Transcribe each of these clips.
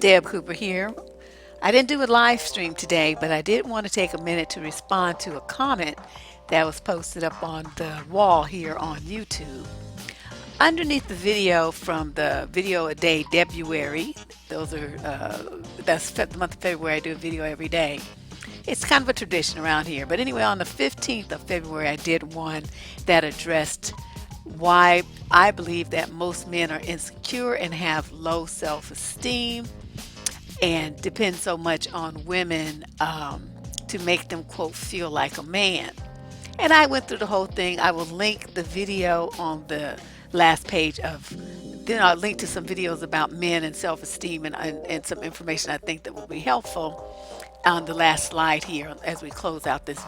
Deb Cooper here. I didn't do a live stream today, but I did want to take a minute to respond to a comment that was posted up on the wall here on YouTube. Underneath the video from the video a day February, those are that's the month of February. I do a video every day. It's kind of a tradition around here. But anyway, on the 15th of February, I did one that addressed why I believe that most men are insecure and have low self-esteem and depend so much on women to make them, quote, feel like a man. And I went through the whole thing. I will link the video on the last page of, then I'll link to some videos about men and self-esteem and some information I think that will be helpful on the last slide here as we close out this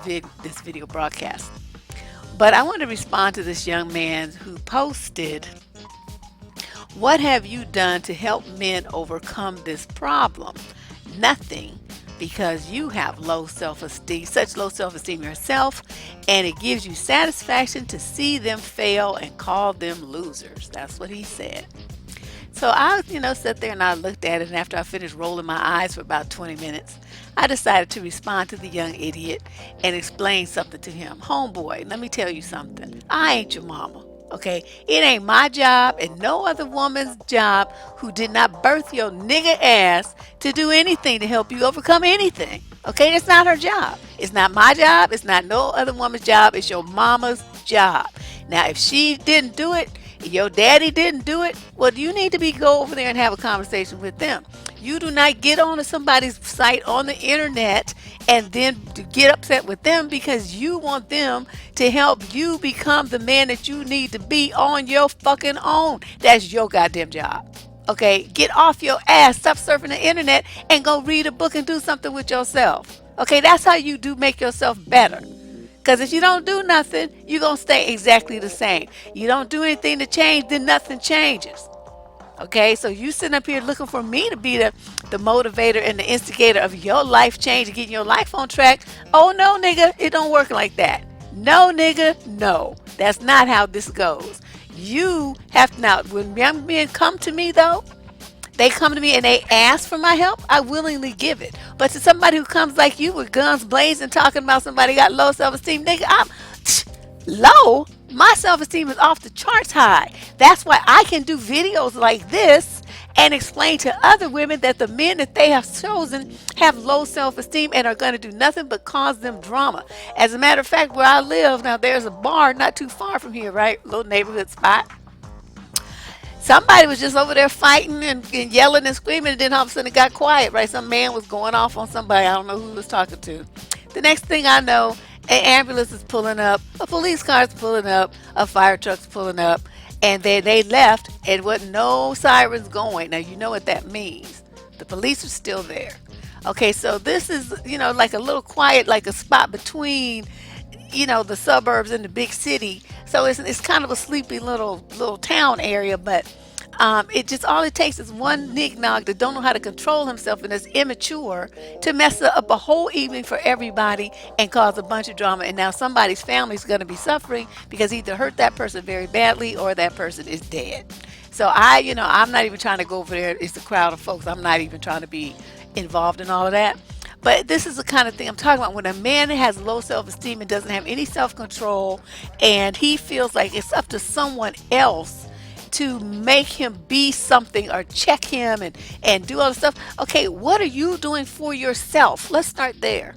video broadcast. But I want to respond to this young man who posted, what have you done to help men overcome this problem? Nothing, because you have low self-esteem, such low self-esteem yourself, and it gives you satisfaction to see them fail and call them losers. That's what he said. So I, sat there and I looked at it, and after I finished rolling my eyes for about 20 minutes, I decided to respond to the young idiot and explain something to him. Homeboy, let me tell you something. I ain't your mama. Okay, it ain't my job and no other woman's job who did not birth your nigga ass to do anything to help you overcome anything. Okay, it's not her job. It's not my job. It's not no other woman's job. It's your mama's job. Now, if she didn't do it, your daddy didn't do it, well, you need to go over there and have a conversation with them. You do not get onto somebody's site on the internet and then get upset with them because you want them to help you become the man that you need to be on your fucking own. That's your goddamn job. Okay, get off your ass, stop surfing the internet, and go read a book and do something with yourself. Okay, that's how you do make yourself better. Because if you don't do nothing, you're going to stay exactly the same. You don't do anything to change, then nothing changes. Okay, so you sitting up here looking for me to be the motivator and the instigator of your life change and getting your life on track. Oh, no, nigga, it don't work like that. No, nigga, no. That's not how this goes. You have to, now, when young men come to me, though, they come to me and they ask for my help, I willingly give it. But to somebody who comes like you with guns blazing, talking about somebody got low self-esteem, nigga, I'm low. My self-esteem is off the charts high. That's why I can do videos like this and explain to other women that the men that they have chosen have low self-esteem and are going to do nothing but cause them drama. As a matter of fact, where I live, now there's a bar not too far from here, right? Little neighborhood spot. Somebody was just over there fighting and yelling and screaming, and then all of a sudden it got quiet, right? Some man was going off on somebody. I don't know who he was talking to. The next thing I know, an ambulance is pulling up, a police car is pulling up, a fire truck's pulling up, and they left, and wasn't no sirens going. Now, you know what that means. The police are still there. Okay, so this is, like a little quiet, like a spot between, the suburbs and the big city. So it's kind of a sleepy little town area, but it just, all it takes is one Nignog that don't know how to control himself and is immature to mess up a whole evening for everybody and cause a bunch of drama. And now somebody's family is going to be suffering because he either hurt that person very badly or that person is dead. So I'm not even trying to go over there. It's a crowd of folks. I'm not even trying to be involved in all of that. But this is the kind of thing I'm talking about. When a man has low self-esteem and doesn't have any self-control, and he feels like it's up to someone else to make him be something or check him and do all the stuff. Okay, what are you doing for yourself? Let's start there.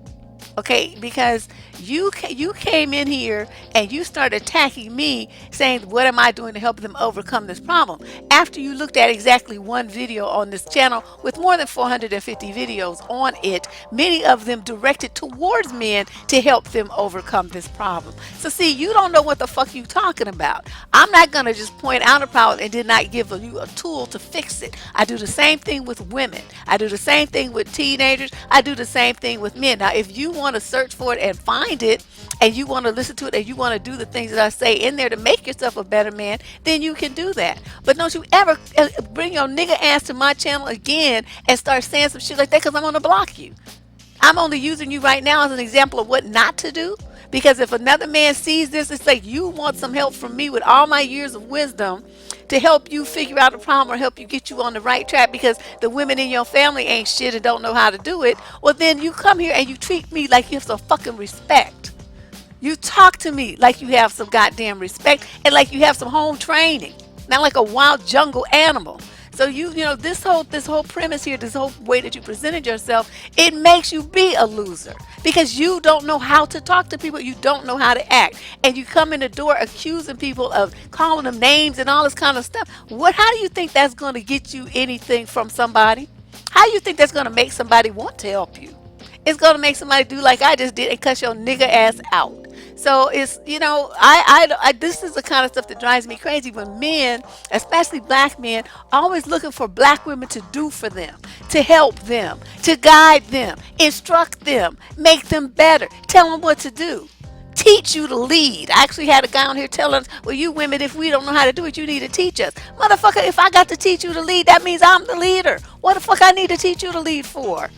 Okay, because you came in here and you started attacking me saying, what am I doing to help them overcome this problem? After you looked at exactly one video on this channel with more than 450 videos on it, many of them directed towards men to help them overcome this problem. So see, you don't know what the fuck you talking about. I'm not going to just point out a problem and did not give you a tool to fix it. I do the same thing with women. I do the same thing with teenagers. I do the same thing with men. Now, if you want to search for it and find it, and you want to listen to it, and you want to do the things that I say in there to make yourself a better man, then you can do that. But don't you ever bring your nigga ass to my channel again and start saying some shit like that, because I'm going to block you. I'm only using you right now as an example of what not to do, because if another man sees this, it's like, you want some help from me with all my years of wisdom to help you figure out a problem or help you get you on the right track because the women in your family ain't shit and don't know how to do it, well, then you come here and you treat me like you have some fucking respect. You talk to me like you have some goddamn respect and like you have some home training, not like a wild jungle animal. So this whole premise here, this whole way that you presented yourself, it makes you be a loser because you don't know how to talk to people, you don't know how to act, and you come in the door accusing people of calling them names and all this kind of stuff. How do you think that's going to get you anything from somebody? How do you think that's going to make somebody want to help you? It's gonna make somebody do like I just did and cuss your nigga ass out. So it's this is the kind of stuff that drives me crazy when men, especially black men, are always looking for black women to do for them, to help them, to guide them, instruct them, make them better, tell them what to do, teach you to lead. I actually had a guy on here telling us, well, you women, if we don't know how to do it, you need to teach us. Motherfucker, if I got to teach you to lead, that means I'm the leader. What the fuck I need to teach you to lead for?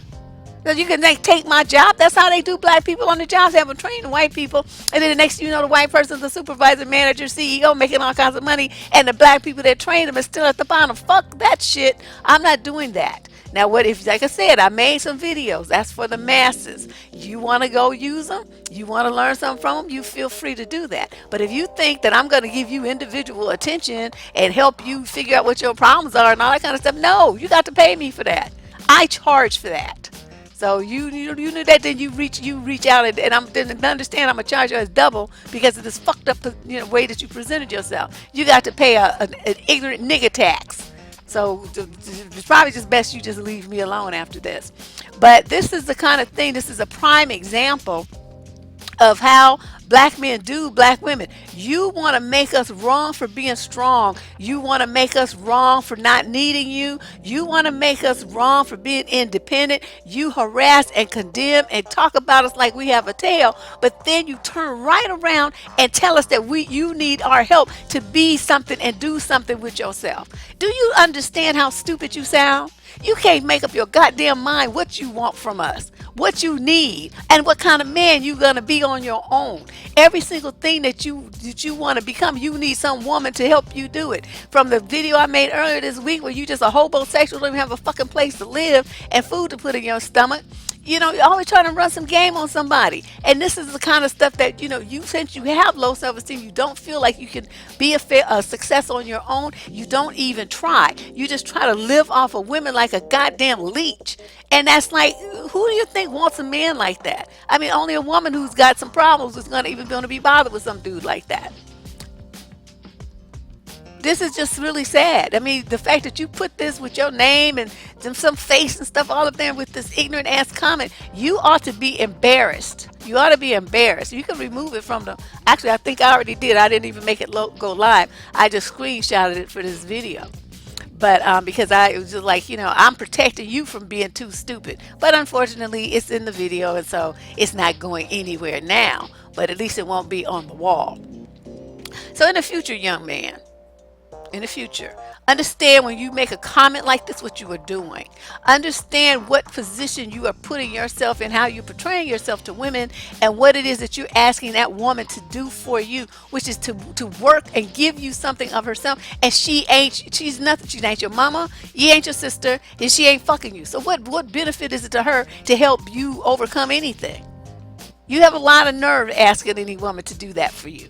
So you can take my job. That's how they do black people on the jobs. They have them train the white people. And then the next thing you know, the white person's the supervisor, manager, CEO, making all kinds of money. And the black people that train them is still at the bottom. Fuck that shit. I'm not doing that. Now, what if, like I said, I made some videos. That's for the masses. You want to go use them? You want to learn something from them? You feel free to do that. But if you think that I'm going to give you individual attention and help you figure out what your problems are and all that kind of stuff, no, you got to pay me for that. I charge for that. So you knew that, then you reach out and I'm didn't understand I'm gonna charge you as double because of this fucked up way that you presented yourself. You got to pay an ignorant nigga tax. So it's probably just best you just leave me alone after this. But this is the kind of thing. This is a prime example of how black men do black women. You want to make us wrong for being strong. You want to make us wrong for not needing you. You want to make us wrong for being independent. You harass and condemn and talk about us like we have a tail, but then you turn right around and tell us that you need our help to be something and do something with yourself. Do you understand how stupid you sound? You can't make up your goddamn mind what you want from us, what you need, and what kind of man you're gonna be on your own. Every single thing that you want to become, you need some woman to help you do it. From the video I made earlier this week where you just a homosexual, don't even have a fucking place to live and food to put in your stomach. You're always trying to run some game on somebody. And this is the kind of stuff that, since you have low self-esteem, you don't feel like you can be a success on your own. You don't even try. You just try to live off of women like a goddamn leech. And that's like, who do you think wants a man like that? I mean, only a woman who's got some problems is going to be bothered with some dude like that. This is just really sad. I mean, the fact that you put this with your name and some face and stuff all up there with this ignorant ass comment, you ought to be embarrassed. You ought to be embarrassed. You can remove it from the. Actually, I think I already did. I didn't even make it go live. I just screenshotted it for this video. But because it was just like, I'm protecting you from being too stupid. But unfortunately, it's in the video, and so it's not going anywhere now. But at least it won't be on the wall. So in the future, young man, in the future, understand when you make a comment like this what you are doing. Understand what position you are putting yourself in, how you're portraying yourself to women, and what it is that you're asking that woman to do for you, which is to work and give you something of herself. And she's nothing. She ain't your mama, you ain't your sister, and she ain't fucking you. So what benefit is it to her to help you overcome anything? You have a lot of nerve asking any woman to do that for you.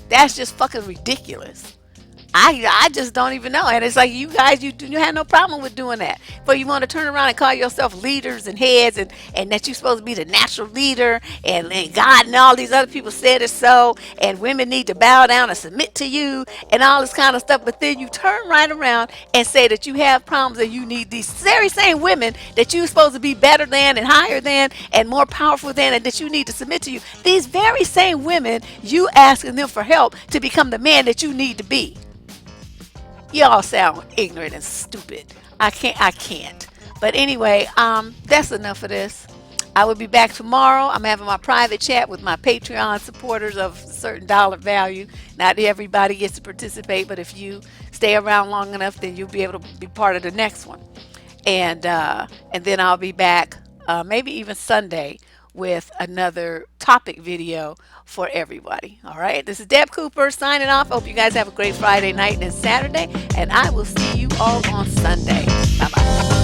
That's just fucking ridiculous. I just don't even know. And it's like you guys, you have no problem with doing that. But you want to turn around and call yourself leaders and heads and that you're supposed to be the natural leader and God and all these other people said it so and women need to bow down and submit to you and all this kind of stuff. But then you turn right around and say that you have problems and you need these very same women that you're supposed to be better than and higher than and more powerful than and that you need to submit to you. These very same women, you asking them for help to become the man that you need to be. Y'all sound ignorant and stupid. I can't. But anyway, that's enough of this. I will be back tomorrow. I'm having my private chat with my Patreon supporters of a certain dollar value. Not everybody gets to participate, but if you stay around long enough, then you'll be able to be part of the next one. And then I'll be back maybe even Sunday with another topic. topic video for everybody. All right, this is Deb Cooper signing off. Hope you guys have a great Friday night and Saturday, and I will see you all on Sunday. Bye bye.